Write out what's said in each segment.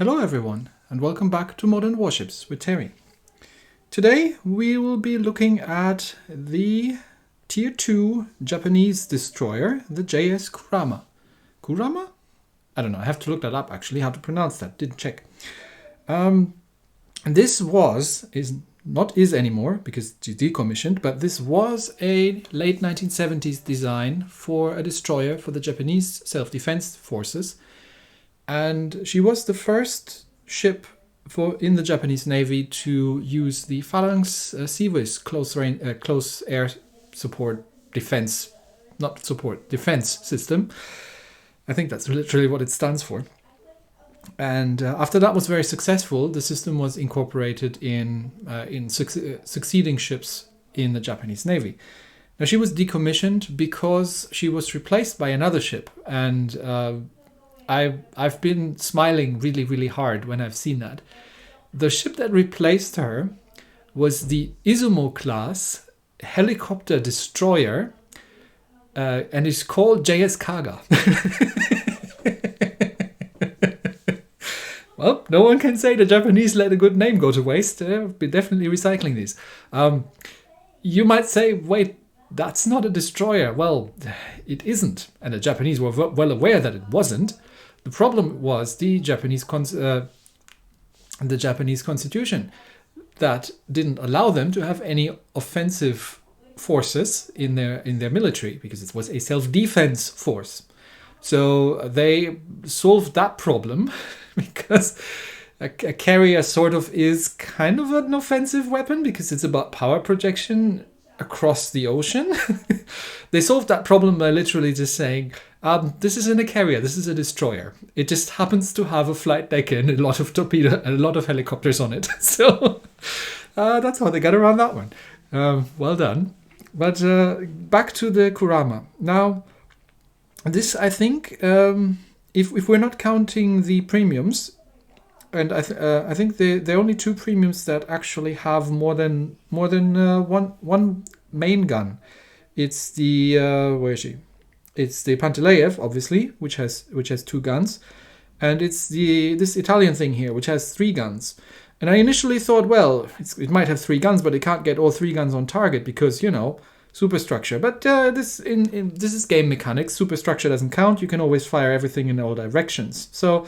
Hello everyone, and welcome back to Modern Warships with Terry. Today we will be looking at the Tier 2 Japanese destroyer, the JS Kurama. Kurama? I don't know, I have to look that up actually, how to pronounce that, didn't check. This is not anymore because it's decommissioned, but this was a late 1970s design for a destroyer for the Japanese self-defense forces. And she was the first ship in the Japanese Navy to use the Phalanx CIWS close air defense system. I think that's literally what it stands for. And after that was very successful, the system was incorporated in succeeding ships in the Japanese Navy. Now she was decommissioned because she was replaced by another ship, and I've been smiling really, really hard when I've seen that. The ship that replaced her was the Izumo class helicopter destroyer, and is called JS Kaga. Well, no one can say the Japanese let a good name go to waste. We're definitely recycling these. You might say, wait, that's not a destroyer. Well, it isn't. And the Japanese were well aware that it wasn't. The problem was the Japanese constitution that didn't allow them to have any offensive forces in their military, because it was a self-defense force. So they solved that problem because a carrier sort of is kind of an offensive weapon because it's about power projection across the ocean. They solved that problem by literally just saying, this isn't a carrier, this is a destroyer. It just happens to have a flight deck and a lot of torpedo and a lot of helicopters on it. So that's how they got around that one. Well done. But back to the Kurama. Now, this, I think, if we're not counting the premiums, and I think the only two premiums that actually have more than one main gun. It's the where is she? It's the Panteleyev, obviously, which has two guns, and it's this Italian thing here, which has three guns. And I initially thought, well, it might have three guns, but it can't get all three guns on target because, superstructure. But this is game mechanics. Superstructure doesn't count. You can always fire everything in all directions. So,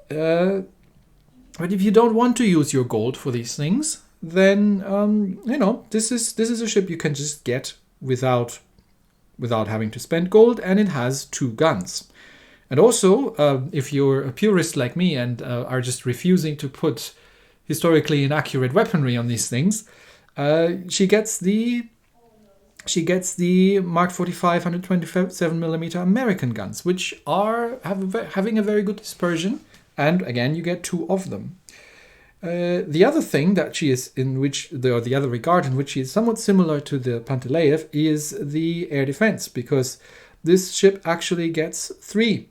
but if you don't want to use your gold for these things, then this is a ship you can just get without having to spend gold, and it has two guns. And also, if you're a purist like me and are just refusing to put historically inaccurate weaponry on these things, she gets the Mark 45 127mm American guns, which are having a very good dispersion, and again you get two of them. The other thing that she is the other regard in which she is somewhat similar to the Panteleyev is the air defense, because this ship actually gets three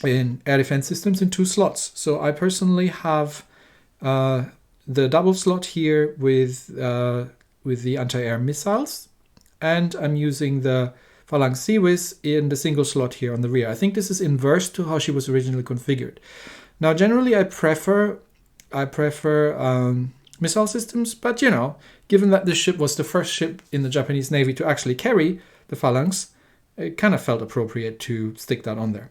in air defense systems in two slots. So I personally have the double slot here with the anti-air missiles, and I'm using the Phalanx CIWS in the single slot here on the rear. I think this is inverse to how she was originally configured. Now, generally, I prefer missile systems, but given that this ship was the first ship in the Japanese Navy to actually carry the Phalanx, it kind of felt appropriate to stick that on there.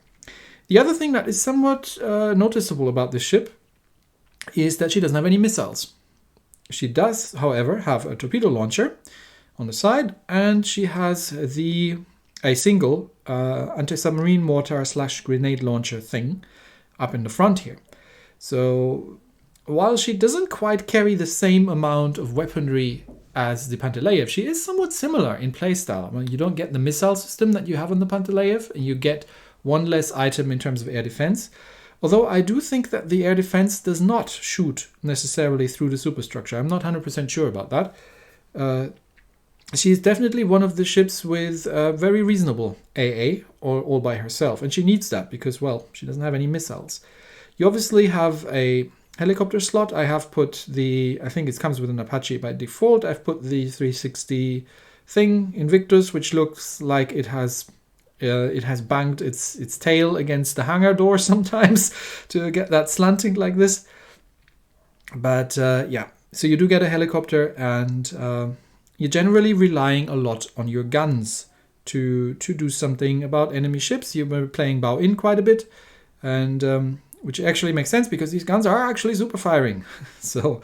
The other thing that is somewhat noticeable about this ship is that she doesn't have any missiles. She does, however, have a torpedo launcher on the side, and she has a single anti-submarine mortar / grenade launcher thing up in the front here. So while she doesn't quite carry the same amount of weaponry as the Panteleyev, she is somewhat similar in playstyle. Well, you don't get the missile system that you have on the Panteleyev, and you get one less item in terms of air defense. Although I do think that the air defense does not shoot necessarily through the superstructure. I'm not 100% sure about that. She's definitely one of the ships with very reasonable AA, all by herself. And she needs that because, well, she doesn't have any missiles. You obviously have a helicopter slot. I have put I think it comes with an Apache by default. I've put the 360 thing, Invictus, which looks like it has It has banged its tail against the hangar door sometimes to get that slanting like this. But yeah, so you do get a helicopter, and you're generally relying a lot on your guns to do something about enemy ships. You were playing bow in quite a bit, and which actually makes sense because these guns are actually super firing. So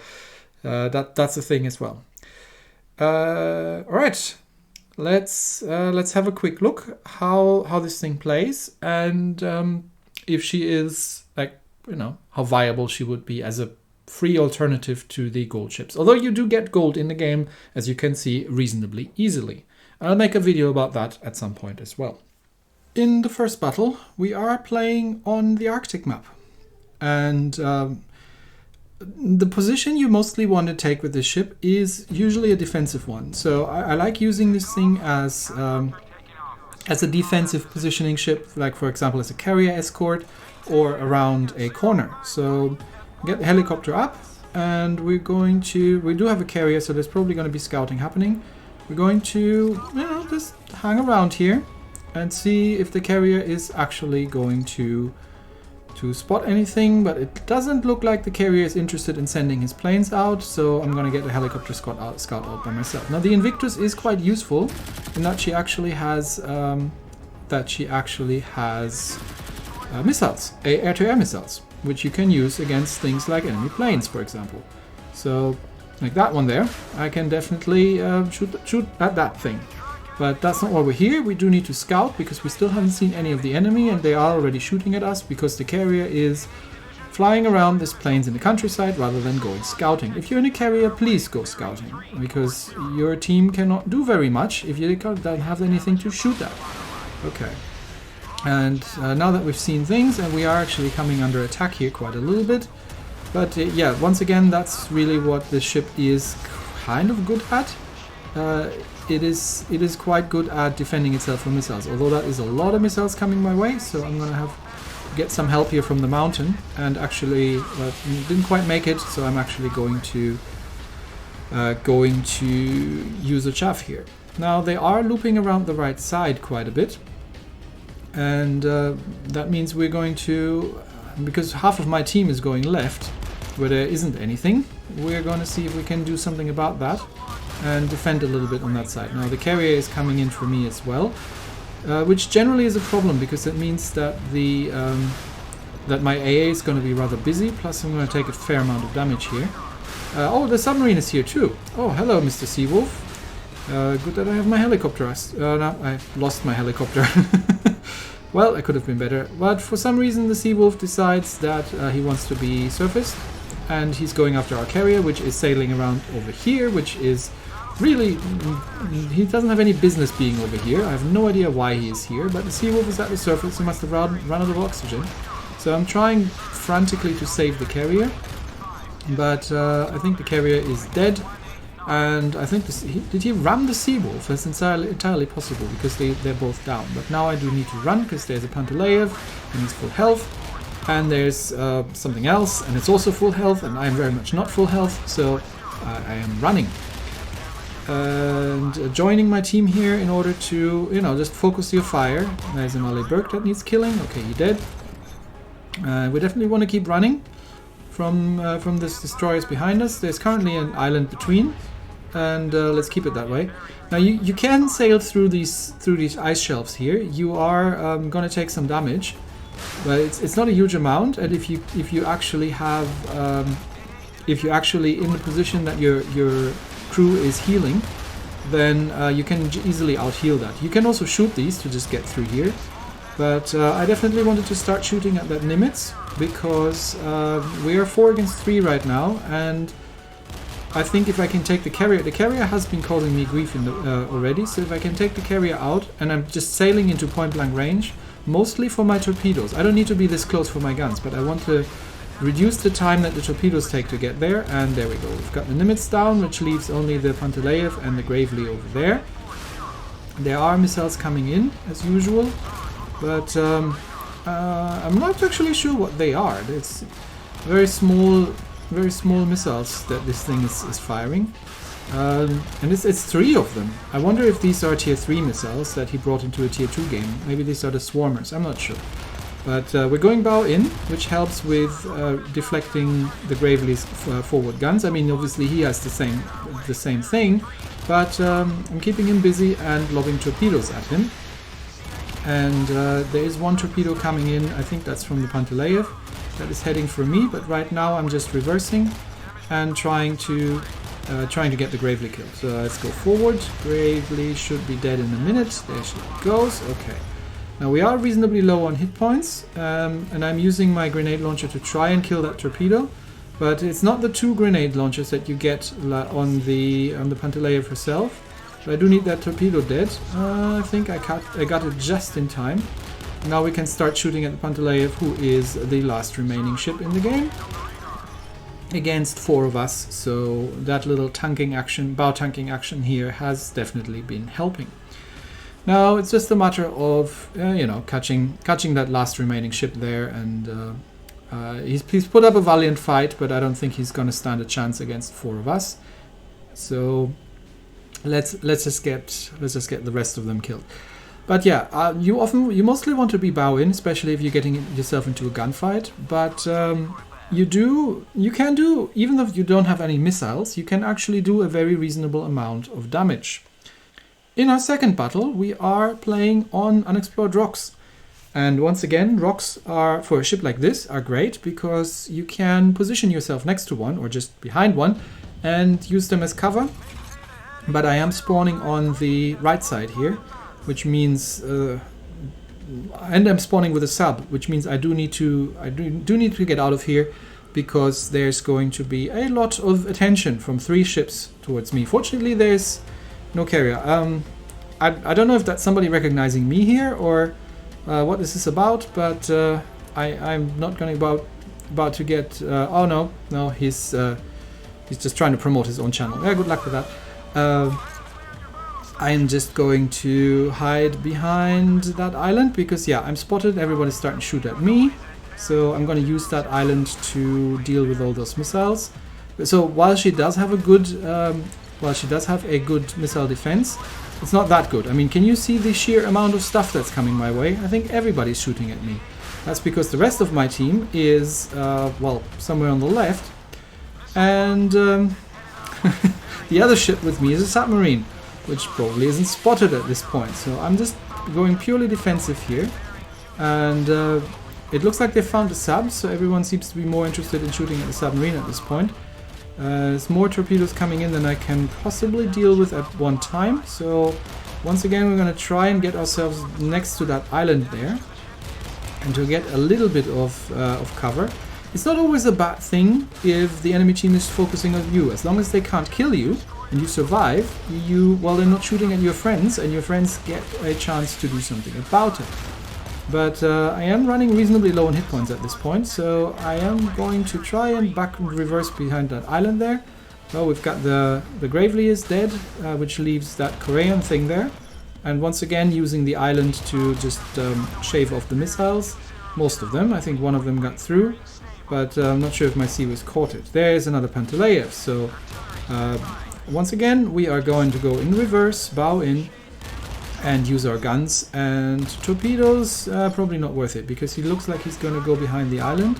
that's a thing as well. All right, let's have a quick look how this thing plays, and if she is, like, how viable she would be as a free alternative to the gold ships. Although you do get gold in the game, as you can see, reasonably easily. I'll make a video about that at some point as well. In the first battle, we are playing on the Arctic map. And the position you mostly want to take with this ship is usually a defensive one. So I like using this thing as a defensive positioning ship, like for example as a carrier escort or around a corner. So get the helicopter up, and we do have a carrier, so there's probably going to be scouting happening. We're going to, just hang around here and see if the carrier is actually going to spot anything, but it doesn't look like the carrier is interested in sending his planes out, so I'm going to get the helicopter scout out by myself. Now the Invictus is quite useful in that she actually has missiles, air-to-air missiles, which you can use against things like enemy planes, for example. So, like that one there, I can definitely shoot at that thing. But that's not why we're here. We do need to scout because we still haven't seen any of the enemy, and they are already shooting at us because the carrier is flying around these plains in the countryside rather than going scouting. If you're in a carrier, please go scouting, because your team cannot do very much if you don't have anything to shoot at. Okay. And now that we've seen things, and we are actually coming under attack here quite a little bit. But yeah, once again, that's really what this ship is kind of good at. It is quite good at defending itself from missiles, although that is a lot of missiles coming my way, so I'm gonna have to get some help here from the mountain, and actually didn't quite make it, so I'm actually going to use a chaff here. Now they are looping around the right side quite a bit, and that means we're going to, because half of my team is going left where there isn't anything, we're going to see if we can do something about that and defend a little bit on that side. Now the carrier is coming in for me as well, which generally is a problem because it means that that my AA is going to be rather busy, plus I'm going to take a fair amount of damage here. Oh, the submarine is here too. Oh, hello, Mr. Seawolf. Good that I have my helicopter. No, I lost my helicopter. Well, I could have been better, but for some reason the Seawolf decides that he wants to be surfaced, and he's going after our carrier, which is sailing around over here, which is really, he doesn't have any business being over here. I have no idea why he is here, but the Seawolf is at the surface, he must have run out of oxygen. So I'm trying frantically to save the carrier, but I think the carrier is dead. And I think did he ram the Seawolf? That's entirely possible because they're both down. But now I do need to run because there's a Panteleyev and he's full health. And there's something else and it's also full health, and I am very much not full health, so I am running. And joining my team here in order to, just focus your fire. There's an Ali Burke that needs killing. Okay, he dead. We definitely want to keep running from this destroyers behind us. There's currently an island between. And let's keep it that way. Now you can sail through these ice shelves here. You are going to take some damage, but it's not a huge amount. And if you actually have if you're actually in the position that your crew is healing, then you can easily out heal that. You can also shoot these to just get through here, but I definitely wanted to start shooting at that Nimitz because we are 4 against 3 right now, and I think if I can take the carrier has been causing me grief already, so if I can take the carrier out, and I'm just sailing into point blank range, mostly for my torpedoes. I don't need to be this close for my guns, but I want to reduce the time that the torpedoes take to get there, and there we go. We've got the Nimitz down, which leaves only the Panteleyev and the Gravely over there. There are missiles coming in, as usual, but I'm not actually sure what they are. It's very small missiles that this thing is firing. And it's 3 of them. I wonder if these are tier 3 missiles that he brought into a tier 2 game. Maybe these are the swarmers, I'm not sure. But we're going bow in, which helps with deflecting the Gravely's forward guns. I mean, obviously he has the same thing, but I'm keeping him busy and lobbing torpedoes at him. And there is one torpedo coming in, I think that's from the Panteleyev, that is heading for me, but right now I'm just reversing and trying to get the Gravely killed. So let's go forward. Gravely should be dead in a minute. There she goes. Okay. Now we are reasonably low on hit points, and I'm using my grenade launcher to try and kill that torpedo. But it's not the 2 grenade launchers that you get on the Panteleyev herself. So I do need that torpedo dead. I think I got it just in time. Now we can start shooting at the Panteleyev, who is the last remaining ship in the game, against 4 of us. So that little tanking action, bow tanking action here has definitely been helping. Now it's just a matter of you know, catching that last remaining ship there, and he's put up a valiant fight, but I don't think he's going to stand a chance against 4 of us. So let's just get the rest of them killed. But yeah, you mostly want to be bow in, especially if you're getting yourself into a gunfight. But you can do, even if you don't have any missiles, you can actually do a very reasonable amount of damage. In our second battle, we are playing on unexplored rocks. And once again, rocks are, for a ship like this, are great because you can position yourself next to one or just behind one and use them as cover. But I am spawning on the right side here, which means and I'm spawning with a sub, which means I do need to get out of here, because there's going to be a lot of attention from 3 ships towards me. Fortunately, there's no carrier. I don't know if that's somebody recognizing me here or what this is about, but I'm not going about to get. Oh no, he's just trying to promote his own channel. Yeah, good luck with that. I'm just going to hide behind that island because, yeah, I'm spotted. Everybody's starting to shoot at me. So I'm going to use that island to deal with all those missiles. So while she does have a good missile defense, it's not that good. I mean, can you see the sheer amount of stuff that's coming my way? I think everybody's shooting at me. That's because the rest of my team is, well, somewhere on the left. And the other ship with me is a submarine, which probably isn't spotted at this point. So I'm just going purely defensive here. And it looks like they found a sub, so everyone seems to be more interested in shooting at the submarine at this point. There's more torpedoes coming in than I can possibly deal with at one time. So once again, we're going to try and get ourselves next to that island there, and to get a little bit of cover. It's not always a bad thing if the enemy team is focusing on you. As long as they can't kill you and you survive, well, they're not shooting at your friends, and your friends get a chance to do something about it. But I am running reasonably low on hit points at this point, so I am going to try and back and reverse behind that island there. Well, we've got the Gravely is dead, which leaves that Korean thing there. And once again, using the island to just shave off the missiles. Most of them. I think one of them got through, but I'm not sure if my Seaways caught it. There's another Panteleyev, so once again, we are going to go in reverse, bow in, and use our guns. And torpedoes, probably not worth it, because he looks like he's going to go behind the island.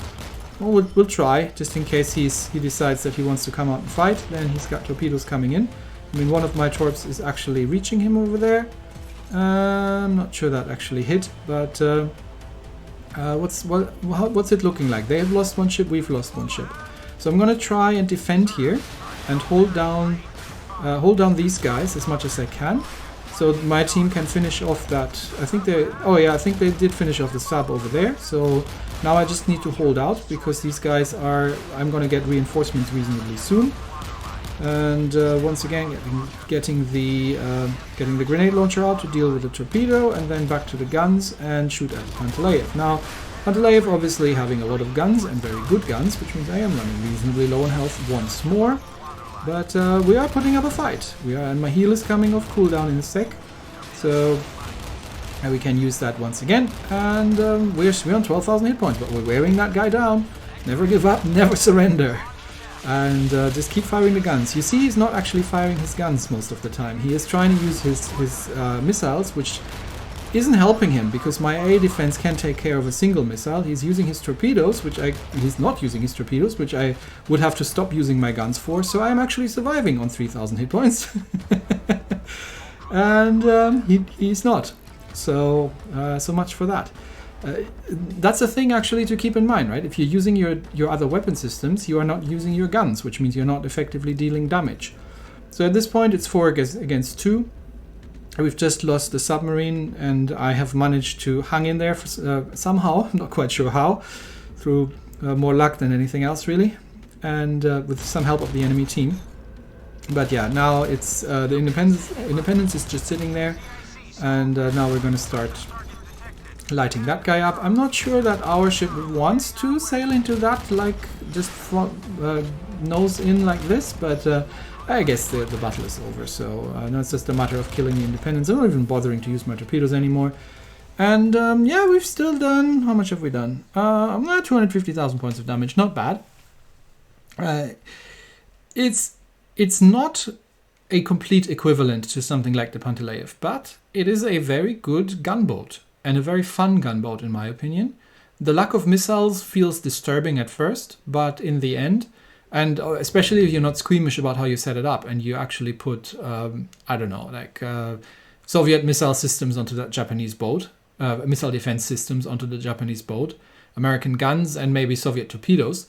Well, we'll try, just in case he decides that he wants to come out and fight. Then he's got torpedoes coming in. I mean, one of my torps is actually reaching him over there. I'm not sure that actually hit, but what's it looking like? They have lost one ship, we've lost one ship. So I'm going to try and defend here and hold down these guys as much as I can. So my team can finish off that. I think they did finish off the sub over there. So now I just need to hold out, because these guys are, I'm going to get reinforcements reasonably soon. And once again, getting the grenade launcher out to deal with the torpedo, and then back to the guns and shoot at Panteleyev. Now, Panteleyev obviously having a lot of guns, and very good guns, which means I am running reasonably low on health once more. But we are putting up a fight. And my heal is coming off cooldown in a sec. So we can use that once again. And we're on 12,000 hit points, but we're wearing that guy down. Never give up, never surrender. And just keep firing the guns. You see, he's not actually firing his guns most of the time. He is trying to use his missiles, which isn't helping him because my air defense can't take care of a single missile. He's using his torpedoes, he's not using his torpedoes, which I would have to stop using my guns for. So I'm actually surviving on 3,000 hit points, and he's not. So so much for that. That's a thing actually to keep in mind, right? If you're using your other weapon systems, you are not using your guns, which means you're not effectively dealing damage. So at this point, it's 4 against 2. We've just lost the submarine, and I have managed to hang in there for, somehow. I'm not quite sure how, through more luck than anything else, really, and with some help of the enemy team. But yeah, now it's the Independence is just sitting there, and now we're going to start lighting that guy up. I'm not sure that our ship wants to sail into that, like just front, nose in like this, but I guess the battle is over, so now it's just a matter of killing the Independence. I'm not even bothering to use my torpedoes anymore. And yeah, we've still done, how much have we done? I'm at 250,000 points of damage, not bad. It's not a complete equivalent to something like the Panteleyev, but it is a very good gunboat. And a very fun gunboat, in my opinion. The lack of missiles feels disturbing at first, but in the end, and especially if you're not squeamish about how you set it up, and you actually put, I don't know, like Soviet missile systems onto that Japanese boat, missile defense systems onto the Japanese boat, American guns, and maybe Soviet torpedoes,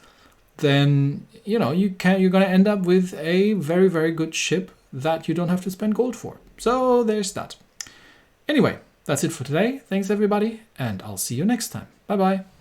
then, you know, you're going to end up with a very, very good ship that you don't have to spend gold for. So there's that. Anyway. That's it for today. Thanks everybody, and I'll see you next time. Bye bye.